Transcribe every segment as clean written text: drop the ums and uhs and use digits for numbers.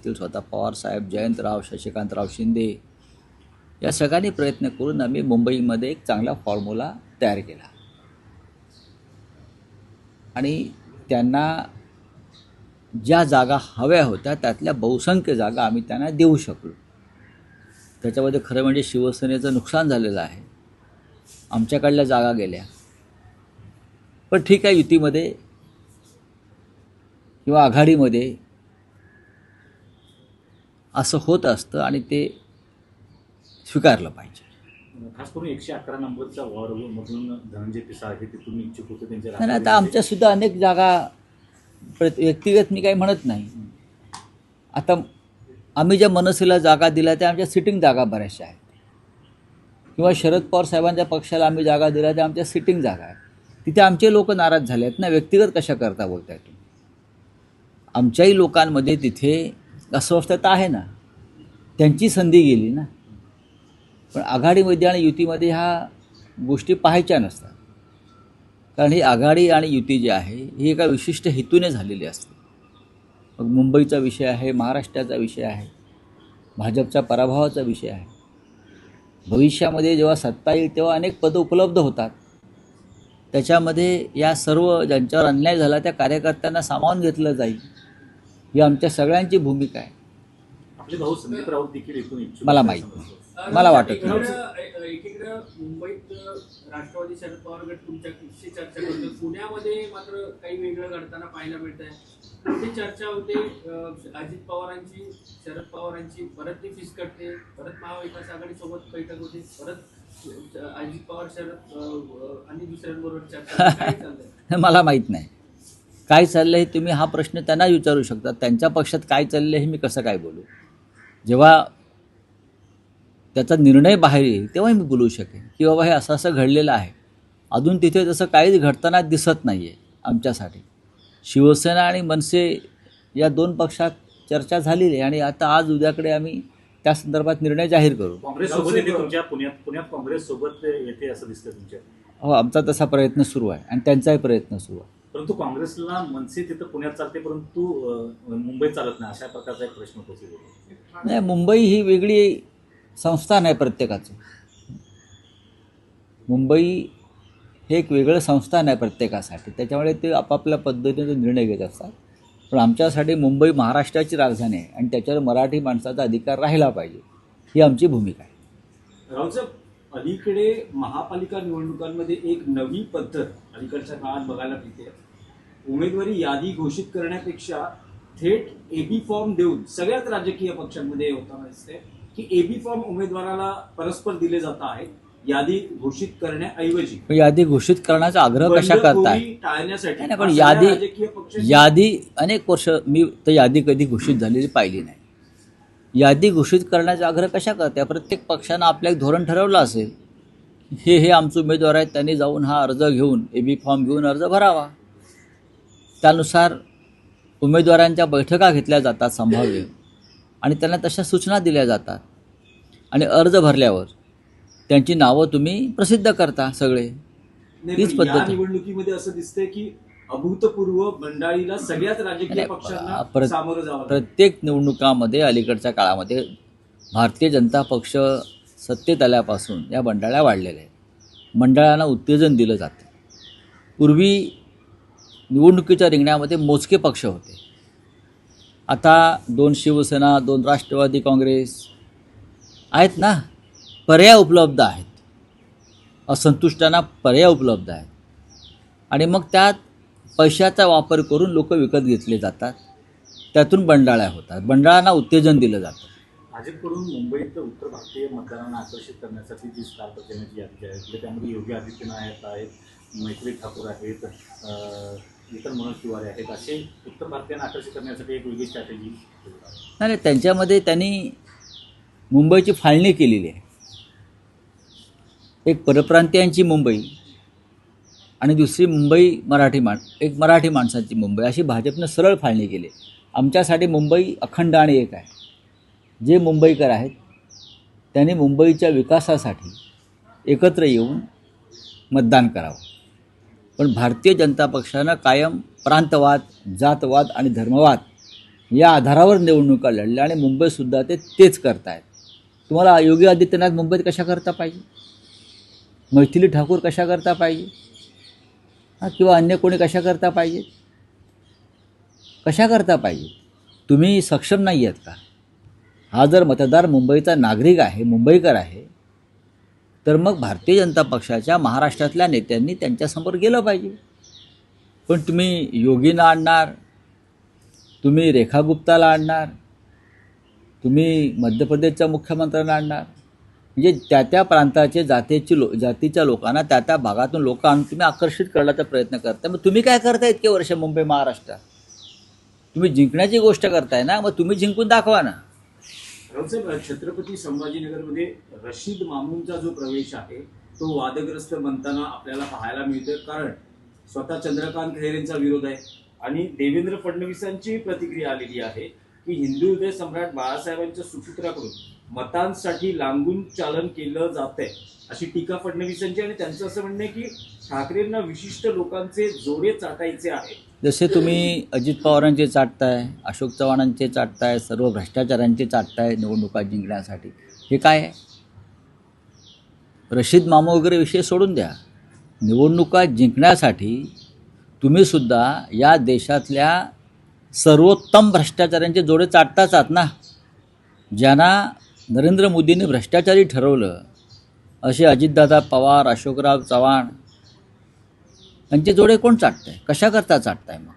असतील, स्वतः पवारसाहेब, जयंतराव, शशिकांतराव शिंदे या सगळ्यांनी प्रयत्न करून आम्ही मुंबईमध्ये एक चांगला फॉर्म्युला तयार केला आणि त्यांना ज्या जागा हव्या होत्या त्यातल्या बहुसंख्य जागा आम्ही त्यांना देऊ शकलो. त्याच्यामध्ये खरं म्हणजे शिवसेनेचं नुकसान झालेलं आहे. आमच्याकडल्या जागा गेल्या. पण ठीक आहे, युतीमध्ये किंवा आघाडीमध्ये असं होत असतं आणि ते स्वीकारलं पाहिजे. खास करून 111 नंबरच्या वॉर्डमधून धनंजय पिसाळ हे तिथून इच्छुक होते त्यांच्या. नाही, आता आमच्यासुद्धा अनेक जागा व्यक्तिगत मी काही म्हणत नाही. आता आम्ही ज्या मनसेला जागा दिल्या त्या आमच्या सिटिंग जागा बऱ्याचशा आहेत किंवा शरद पवार साहेबांच्या पक्षाला आम्ही जागा दिल्या त्या आमच्या सिटिंग जागा आहेत. तिथे आमचे लोक नाराज झाले आहेत ना. व्यक्तिगत कशा करता बोलताय तुम्ही? आमच्याही लोकांमध्ये तिथे अस्वस्थता आहे ना. त्यांची संधी गेली ना. पण आघाडीमध्ये आणि युतीमध्ये ह्या गोष्टी पाहायच्या नसतात. कारण ही आघाडी आणि युती जी आहे ही एका विशिष्ट हेतूने झालेली असते. मग मुंबईचा विषय आहे, महाराष्ट्राचा विषय आहे, भाजपच्या पराभवाचा विषय आहे. भविष्यामध्ये जेव्हा सत्ता येईल तेव्हा अनेक पदं उपलब्ध होतात. त्याच्यामध्ये या सर्व ज्यांच्यावर अन्याय झाला त्या कार्यकर्त्यांना सामावून घेतलं जाईल ही आमच्या सगळ्यांची भूमिका आहे. आपले भाऊ संदीप राऊत देखील इथून इच्छुक. मला माहीत नाही, मला वाटत नाही. एकीकडे मुंबईत राष्ट्रवादी शरद पवार गट तुमच्याशी चर्चा करतो, पुण्यामध्ये मात्र काही वेगळं घडताना पाहायला मिळत आहे. कुठे चर्चा होते अजित पवारांची, शरद पवारांची, परत ती फिसकटते, परत महाविकास आघाडी सोबत बैठक होते, परत अजित पवार शरद आणि दुसऱ्यांबरोबर चर्चा. काय चाललंय? मला माहीत नाही काय चाललं आहे. तुम्ही हा प्रश्न त्यांना विचारू शकता. त्यांच्या पक्षात काय चाललं हे मी कसं काय बोलू? जेव्हा त्याचा निर्णय बाहेर येईल तेव्हा मी बोलू शकेन की बाबा हे असं असं घडलेलं आहे. अजून तिथे तसं काहीच घडताना दिसत नाही आहे आमच्यासाठी. शिवसेना आणि मनसे या दोन पक्षात चर्चा झालेली आहे आणि आता आज उद्याकडे आम्ही त्या संदर्भात निर्णय जाहीर करू. काँग्रेससोबत येते तुमच्या पुण्यात काँग्रेससोबत येते असं दिसतं तुमच्या. हो, आमचा तसा प्रयत्न सुरू आहे आणि त्यांचाही प्रयत्न सुरू आहे. परंतु काँग्रेसला मनसे तिथं पुण्यात चालते परंतु मुंबईत चालत नाही अशा प्रकारचा एक प्रश्न उपस्थित. नाही, मुंबई ही वेगळी संस्थान आहे प्रत्येकाचं. मुंबई हे एक वेगळं संस्थान आहे प्रत्येकासाठी. त्याच्यामुळे ते आपापल्या पद्धतीने निर्णय घेत असतात. पण आमच्यासाठी मुंबई महाराष्ट्राची राजधानी आहे आणि त्याच्यावर मराठी माणसाचा अधिकार राहिला पाहिजे ही आमची भूमिका आहे. राऊतसाहेब, अलीकडे महापालिका निवडणुकांमध्ये एक नवी पद्धत अलीकडच्या काळात बघायला मिळते. उमेदवारी यादी घोषित करण्यापेक्षा थेट एबी फॉर्म देऊन सगळ्याच राजकीय पक्षांमध्ये होताना दिसते की एबी फॉर्म उमेदवाराला परस्पर दिले जात आहेत यादी घोषित करण्याऐवजी. यादी घोषित करण्याचा आग्रह कशा करताय? टाळण्यासाठी. नाही, पण यादी अनेक वर्ष मी तर यादी कधी घोषित झालेली पाहिली नाही. यादी घोषित करण्याचा आग्रह कशा करताय? प्रत्येक पक्षानं आपलं एक धोरण ठरवलं असेल. हे आमचे उमेदवार आहेत, त्यांनी जाऊन हा अर्ज घेऊन एबी फॉर्म घेऊन अर्ज भरावा. त्यानुसार उमेदवारांच्या बैठका घेतल्या जातात संभाव्य आणि त्यांना तशा सूचना दिल्या जातात आणि अर्ज भरल्यावर त्यांची नावं तुम्ही प्रसिद्ध करता सगळे. हीच पद्धत. निवडणुकीमध्ये असं दिसतंय की अभूतपूर्व बंडाळीला सगळ्याच राजकीय पक्षांना सामोरं जावं. प्रत्येक निवडणुकामध्ये अलीकडच्या काळामध्ये भारतीय जनता पक्ष सत्तेत आल्यापासून या बंडाळ्या वाढलेल्या आहेत. मंडळांना उत्तेजन दिलं जातं. पूर्वी निवडणुकीच्या रिंगणामध्ये मोजके पक्ष होते. आता 2 शिवसेना, 2 राष्ट्रवादी काँग्रेस आहेत ना. पर्याय उपलब्ध आहेत. असंतुष्टांना पर्याय उपलब्ध आहेत आणि मग त्यात पैशाचा वापर करून लोक विकत घेतले जातात. त्यातून बंडाळ्या होतात. बंडाळांना उत्तेजन दिलं जातं. भाजपकडून मुंबईत उत्तर भारतीय मतदारांना आकर्षित करण्यासाठी जी स्टार प्रचाराची यादी आहे त्यामध्ये योगी आदित्यनाथ आहेत, मैत्री ठाकूर आहेत, इतर मनोज तिवारी आहेत. असे उत्तर भारतीयांना आकर्षित करण्यासाठी एक वेगळी स्ट्रॅटेजी. नाही, त्यांच्यामध्ये त्यांनी मुंबईची फाळणी केलेली आहे. एक परप्रांतीयांची मुंबई आणि दुसरी मुंबई एक मराठी माणसाची मुंबई अशी भाजपनं सरळ फाळणी केली. आमच्यासाठी मुंबई अखंड आणि एक आहे. जे मुंबईकर आहेत त्यांनी मुंबईच्या विकासासाठी एकत्र येऊन मतदान करावं. पण भारतीय जनता पक्षानं कायम प्रांतवाद, जातवाद आणि धर्मवाद या आधारावर निवडणुका लढल्या आणि मुंबईसुद्धा ते तेच करतायत. तुम्हाला योगी आदित्यनाथ मुंबईत कशा करता पाहिजे, मैथिली ठाकूर कशा करता पाहिजे, किंवा अन्य कोणी कशा करता पाहिजेत, कशा करता पाहिजे? तुम्ही सक्षम नाही आहेत का? हा जर मतदार मुंबईचा नागरिक आहे, मुंबईकर आहे, तर मग भारतीय जनता पक्षाच्या महाराष्ट्रातल्या नेत्यांनी त्यांच्यासमोर गेलं पाहिजे. पण तुम्ही योगींना आणणार, तुम्ही रेखा गुप्ताला आणणार, तुम्ही मध्य प्रदेशच्या मुख्यमंत्र्यांना आणणार, म्हणजे त्या त्या प्रांताचे जातीच्या लोकांना त्या त्या भागातून लोक आणून तुम्ही आकर्षित करण्याचा प्रयत्न करता. मग तुम्ही काय करता इतके वर्ष मुंबई महाराष्ट्रात? तुम्ही जिंकण्याची गोष्ट करताय ना, मग तुम्ही जिंकून दाखवा ना. रावसाहेब, छत्रपती संभाजीनगरमध्ये रशीद मामूनचा जो प्रवेश आहे तो वादग्रस्त बनताना आपल्याला पाहायला मिळतोय. कारण स्वतः चंद्रकांत खैरेंचा विरोध आहे आणि देवेंद्र फडणवीसांची प्रतिक्रिया आलेली आहे की हिंदू हृदय सम्राट बाळासाहेबांच्या सुपुत्राकडून मतांसाठी लांबून चालन केलं जातंय अशी टीका फडणवीसांची. आणि त्यांचं असं म्हणणं आहे की ठाकरेंना विशिष्ट लोकांचे जोडे चाटायचे आहे. जसे तुम्ही अजित पवारांचे चाटताय, अशोक चव्हाणांचे चाटताय, सर्व भ्रष्टाचारांचे चाटताय निवडणुका जिंकण्यासाठी, हे काय आहे? रशीद मामा वगैरे विषय सोडून द्या. निवडणुका जिंकण्यासाठी तुम्हीसुद्धा या देशातल्या सर्वोत्तम भ्रष्टाचारांचे जोडे चाटताच आहात ना. ज्यांना नरेंद्र मोदींनी भ्रष्टाचारी ठरवलं असे अजितदादा पवार, अशोकराव चव्हाण यांचे जोडे कोण चाटतंय? कशा करता चाटताय? मग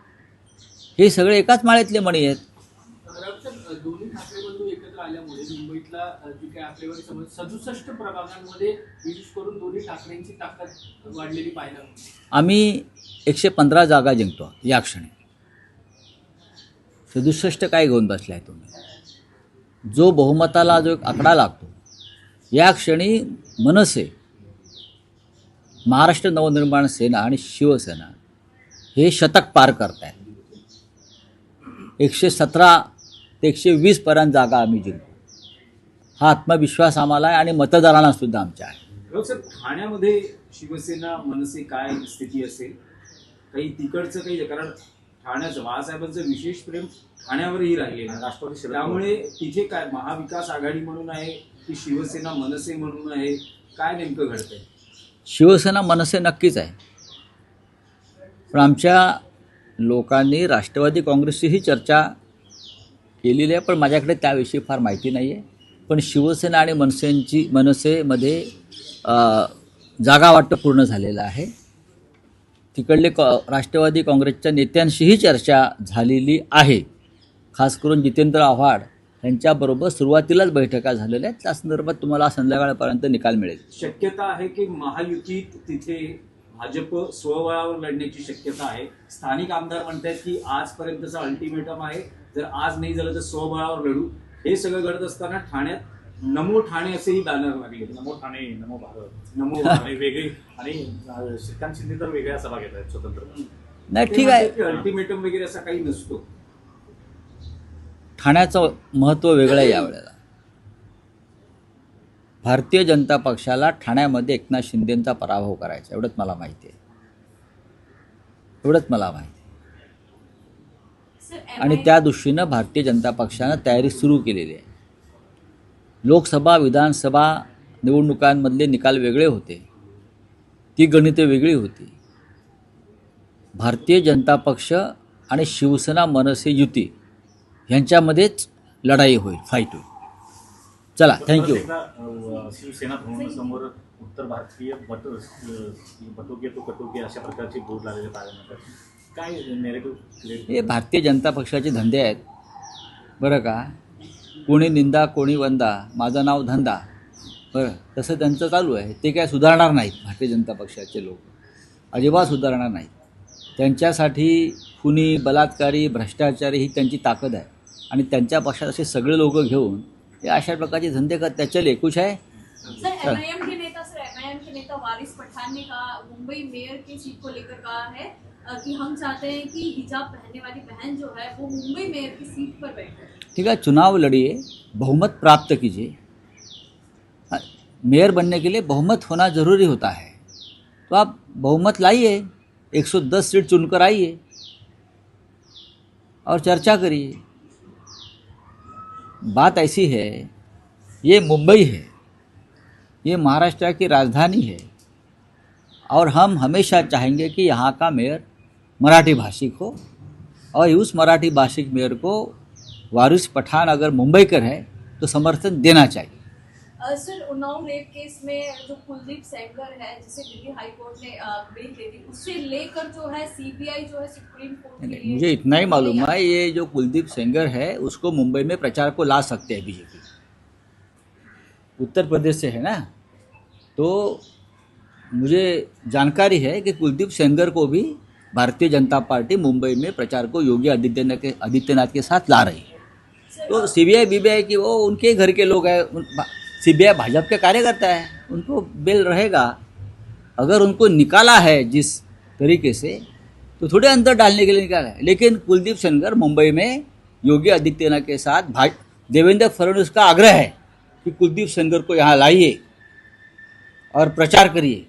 हे सगळे एकाच माळ्यातले मणी आहेत. रावसाहेब, दोन्ही ठाकरे बंधू एकत्र आल्यामुळे मुंबईतला जी काही आकडेवारी समज 67 प्रभागांमध्ये विशेष करून दोन्ही ठाकरेंची ताकद वाढलेली पाहायला मिळते. आम्ही 115 जागा जिंकतो या क्षणी. 67 काय घेऊन बसलाय तुम्ही? जो बहुमताला जो एक आकडा लागतो, या क्षणी मनसे, महाराष्ट्र नवनिर्माण सेना आणि शिवसेना हे शतक पार करत आहेत. 117 ते 120 पर्यंत जागा आम्ही जिंकतो. हा आत्मविश्वास आम्हाला आहे आणि मतदारांना सुद्धा आमच्या आहे. सर, ठाण्यामध्ये शिवसेना मनसे काय स्थिती असेल? काही तिकडचं काही, कारण ठाण्याचं बाळासाहेबांचं विशेष प्रेम ठाण्यावरही राहिलेलं आहे. राष्ट्रवादी शरद त्यामुळे तिथे काय महाविकास आघाडी म्हणून आहे की शिवसेना मनसे म्हणून आहे? काय नेमकं घडतंय? शिवसेना मनसे नक्कीच आहे, पण आमच्या लोकांनी राष्ट्रवादी काँग्रेसचीही चर्चा केलेली आहे, पण माझ्याकडे त्याविषयी फार माहिती नाही आहे. पण शिवसेना आणि मनसेमध्ये जागा वाटप पूर्ण झालेलं आहे. तिकडले राष्ट्रवादी काँग्रेसच्या नेत्यांशीही चर्चा झालेली आहे. खास करून जितेंद्र आव्हाड यांच्याबरोबर सुरुवातीलाच बैठका झालेल्या आहेत. त्या संदर्भात तुम्हाला संध्याकाळपर्यंत निकाल मिळेल. शक्यता आहे की महायुतीत तिथे भाजप स्वबळावर लढण्याची शक्यता आहे. स्थानिक आमदार म्हणतात की आजपर्यंतचा अल्टिमेटम आहे, जर आज नाही झालं तर स्वबळावर लढू. हे सगळं घडत असताना ठाण्यात नमो ठाणे असेही बॅनर लागले. नमो ठाणे, नमो भारत, नमो आणि वेगळी, आणि श्रीकांत शिंदे तर वेगळ्या सभा घेत आहेत स्वतंत्र. नाही, ठीक आहे, अल्टिमेटम वगैरे असा काही नसतो. ठाण्याचं महत्त्व वेगळं आहे यावेळेला. भारतीय जनता पक्षाला ठाण्यामध्ये एकनाथ शिंदेंचा पराभव करायचा, एवढंच मला माहिती आहे. एवढंच मला माहिती आहे. आणि त्या दृष्टीनं भारतीय जनता पक्षानं तयारी सुरू केलेली आहे. लोकसभा विधानसभा निवडणुकांमधले निकाल वेगळे होते, ती गणिते वेगळी होती. भारतीय जनता पक्ष आणि शिवसेना मनसे युती यांच्यामध्येच लढाई होईल, फाईट होईल. चला, थँक्यू. शिवसेना भवनासमोर उत्तर भारतीय बटोके तो कटोके अशा प्रकारचे बोर्ड लागलेले पाहायला मिळतात. काय नेरेटिव्ह? हे भारतीय जनता पक्षाचे धंदे आहेत बरं का. कोणी निंदा कोणी वंदा, माझं नाव धंदा, बरं, तसं त्यांचं चालू आहे. ते काय सुधारणार नाहीत. भारतीय जनता पक्षाचे लोक अजिबात सुधारणार नाहीत. त्यांच्यासाठी खुनी, बलात्कारी, भ्रष्टाचारी ही त्यांची ताकद आहे. आणि त्यांच्या पक्षात असे सगळे लोक घेऊन हे अशा प्रकारचे धंदे करतात. चले, कुछ है? सर, एमआईएम के नेता वारिस पठान ने कहा, मुंबई मेयर की सीट को लेकर कहा है कि हम चाहते हैं कि हिजाब पहनने वाली बहन जो है वो मुंबई मेयर की सीट पर बैठे. ठीक है, चुनाव लड़िए, बहुमत प्राप्त कीजिए. मेयर बनने के लिए बहुमत होना ज़रूरी होता है, तो आप बहुमत लाइए, 110 सीट चुनकर आइए और चर्चा करिए. बात ऐसी है, ये मुंबई है, ये महाराष्ट्र की राजधानी है और हम हमेशा चाहेंगे कि यहाँ का मेयर मराठी भाषिक हो और उस मराठी भाषिक मेयर को वारिस पठान अगर मुंबईकर है तो समर्थन देना चाहिए। सर, उन्नाव रेप केस में जो कुलदीप सेंगर है जिसे दिल्ली हाई कोर्ट ने बेल दे दी, उससे लेकर जो है सीबीआई जो है सुप्रीम कोर्ट के लिए मुझे इतना ही मालूम है, ये जो कुलदीप सेंगर है उसको मुंबई में प्रचार को ला सकते हैं बीजेपी, उत्तर प्रदेश से है ना, तो मुझे जानकारी है कि कुलदीप सेंगर को भी भारतीय जनता पार्टी मुंबई में प्रचार को योगी आदित्यनाथ के साथ ला रही है। तो सीबीआई बीबीआई की वो उनके घर के लोग हैं, सीबीआई भाजपा के कार्यकर्ता है, उनको बेल रहेगा। अगर उनको निकाला है जिस तरीके से तो थोड़े अंदर डालने के लिए निकाला है, लेकिन कुलदीप सेंगर मुंबई में योगी आदित्यनाथ के साथ देवेंद्र फडणवीस का आग्रह है कि कुलदीप सेंगर को यहाँ लाइए और प्रचार करिए।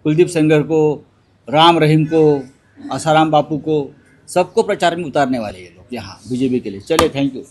कुलदीप सेंगर को, राम रहीम को, आसाराम बापू को, सबको प्रचार में उतारने वाले ये लोग यहाँ बीजेपी के लिए। चलिए, थैंक यू।